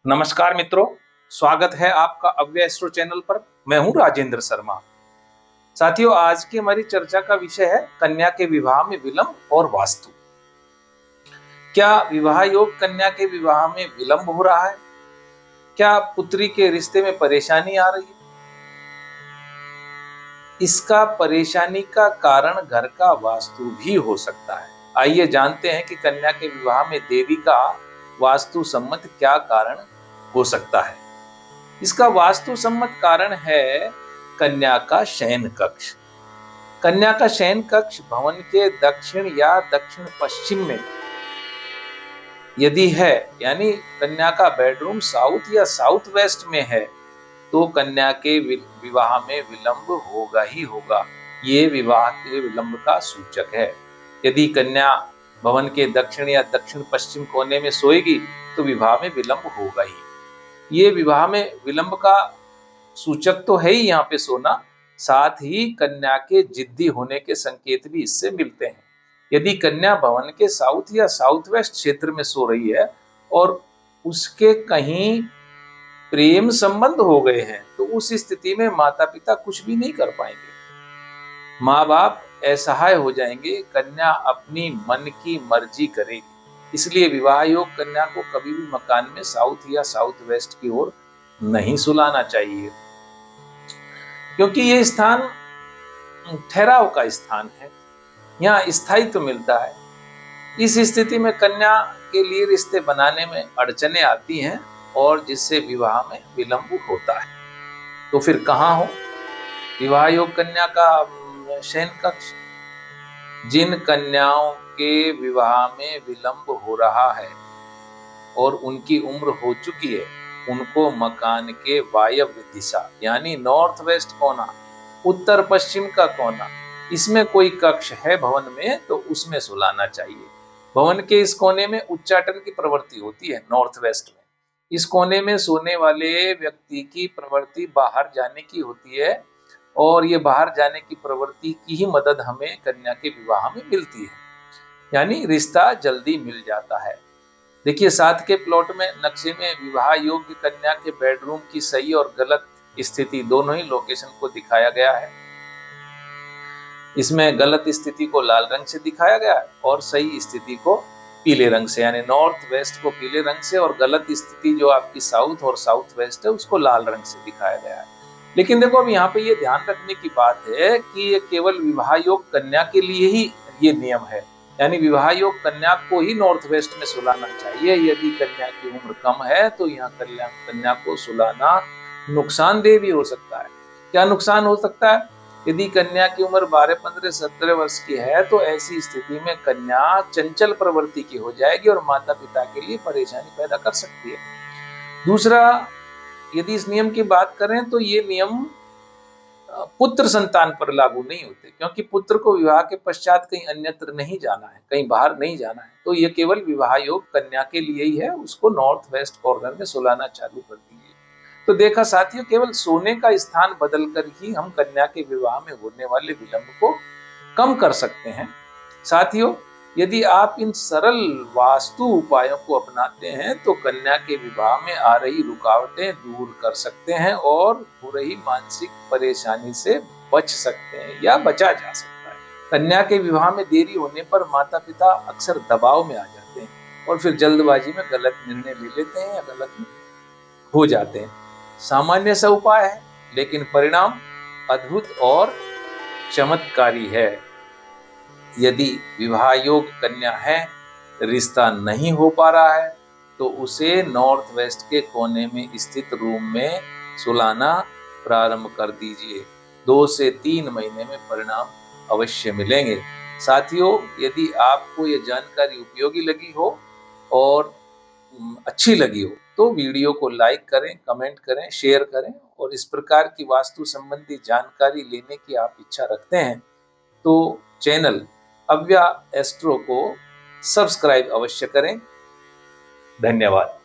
नमस्कार मित्रों, स्वागत है आपका अव्य एस्ट्रो चैनल पर। मैं हूं राजेंद्र शर्मा। साथियों, आज की हमारी चर्चा का विषय है कन्या के विवाह में विलंब और वास्तु। क्या विवाह योग कन्या के विवाह में विलंब हो रहा है? क्या पुत्री के रिश्ते में परेशानी आ रही है? इसका परेशानी का कारण घर का वास्तु भी हो सकता है। आइए जानते हैं कि कन्या के विवाह में देवी का वास्तु सम्मत क्या कारण हो सकता है। इसका वास्तु सम्मत कारण है कन्या का शयन कक्ष। कन्या का शयन कक्ष भवन के दक्षिण या दक्षिण पश्चिम में यदि है, यानी कन्या का बेडरूम साउथ या साउथ वेस्ट में है, तो कन्या के विवाह में विलंब होगा ही होगा। ये विवाह के विलंब का सूचक है। यदि कन्या भवन के दक्षिण या दक्षिण पश्चिम कोने में सोएगी तो विवाह में विलंब होगा ही। ये विवाह में विलंब का सूचक तो है ही यहाँ पे सोना, साथ ही कन्या के जिद्दी होने के संकेत भी इससे मिलते हैं। यदि कन्या भवन के साउथ या साउथ वेस्ट क्षेत्र में सो रही है और उसके कहीं प्रेम संबंध हो गए हैं, तो उस स्थिति में माता पिता कुछ भी नहीं कर पाएंगे। माँ बाप असहाय हो जाएंगे, कन्या अपनी मन की मर्जी करेगी। इसलिए विवाह योग कन्या को कभी भी मकान में साउथ या साउथ वेस्ट की ओर नहीं सुलाना चाहिए, क्योंकि ये स्थान ठहराव का स्थान है, यहाँ स्थायित्व मिलता है। इस स्थिति में कन्या के लिए रिश्ते बनाने में अड़चने आती हैं और जिससे विवाह में विलंब होता है। तो फिर कहाँ हो विवाह योग कन्या का शयन कक्ष? जिन कन्याओं के विवाह में विलंब हो रहा है और उनकी उम्र हो चुकी है, उनको मकान के वायव्य दिशा यानी नॉर्थ वेस्ट कोना, उत्तर पश्चिम का कोना, इसमें कोई कक्ष है भवन में तो उसमें सुलाना चाहिए। भवन के इस कोने में उच्चाटन की प्रवृत्ति होती है, नॉर्थ वेस्ट में। इस कोने में सोने वाले व्यक्ति की प्रवृत्ति बाहर जाने की होती है और ये बाहर जाने की प्रवृत्ति की ही मदद हमें कन्या के विवाह में मिलती है, यानी रिश्ता जल्दी मिल जाता है। देखिए, साथ के प्लॉट में नक्शे में विवाह योग्य कन्या के बेडरूम की सही और गलत स्थिति दोनों ही लोकेशन को दिखाया गया है। इसमें गलत स्थिति को लाल रंग से दिखाया गया है और सही स्थिति को पीले रंग से, यानी नॉर्थ वेस्ट को पीले रंग से और गलत स्थिति जो आपकी साउथ और साउथ वेस्ट है उसको लाल रंग से दिखाया गया है। लेकिन देखो, अब यहाँ पे ये ध्यान रखने की बात है कि ये केवल विवाह योग कन्या के लिए ही ये नियम है, यानी विवाह योग कन्या को ही नॉर्थ वेस्ट में सुलाना चाहिए। यदि कन्या की उम्र कम है तो यहाँ कन्या को सुलाना नुकसानदेह भी हो सकता है। क्या नुकसान हो सकता है? यदि कन्या की उम्र 12, 15, 17 वर्ष की है तो ऐसी स्थिति में कन्या चंचल प्रवृत्ति की हो जाएगी और माता पिता के लिए परेशानी पैदा कर सकती है। दूसरा, यदि इस नियम की बात करें तो ये नियम पुत्र संतान पर लागू नहीं होते, क्योंकि पुत्र को विवाह के पश्चात कहीं अन्यत्र नहीं जाना है, कहीं बाहर नहीं जाना है। तो ये केवल विवाह योग कन्या के लिए ही है, उसको नॉर्थ वेस्ट कॉर्नर में सुलाना चालू कर दीजिए। तो देखा साथियों, केवल सोने का स्थान बदलकर ही हम कन्या के विवाह में होने वाले विलंब को कम कर सकते हैं। साथियों, यदि आप इन सरल वास्तु उपायों को अपनाते हैं तो कन्या के विवाह में आ रही रुकावटें दूर कर सकते हैं और हो रही मानसिक परेशानी से बच सकते हैं या बचा जा सकता है। कन्या के विवाह में देरी होने पर माता पिता अक्सर दबाव में आ जाते हैं और फिर जल्दबाजी में गलत निर्णय ले लेते हैं या गलत हो जाते हैं। सामान्य सा उपाय है, लेकिन परिणाम अद्भुत और चमत्कारी है। यदि विवाह योग कन्या है, रिश्ता नहीं हो पा रहा है, तो उसे नॉर्थ वेस्ट के कोने में स्थित रूम में सुलाना प्रारंभ कर दीजिए। 2 से 3 महीने में परिणाम अवश्य मिलेंगे। साथियों, यदि आपको ये जानकारी उपयोगी लगी हो और अच्छी लगी हो तो वीडियो को लाइक करें, कमेंट करें, शेयर करें। और इस प्रकार की वास्तु संबंधी जानकारी लेने की आप इच्छा रखते हैं तो चैनल अव्या एस्ट्रो को सब्सक्राइब अवश्य करें। धन्यवाद।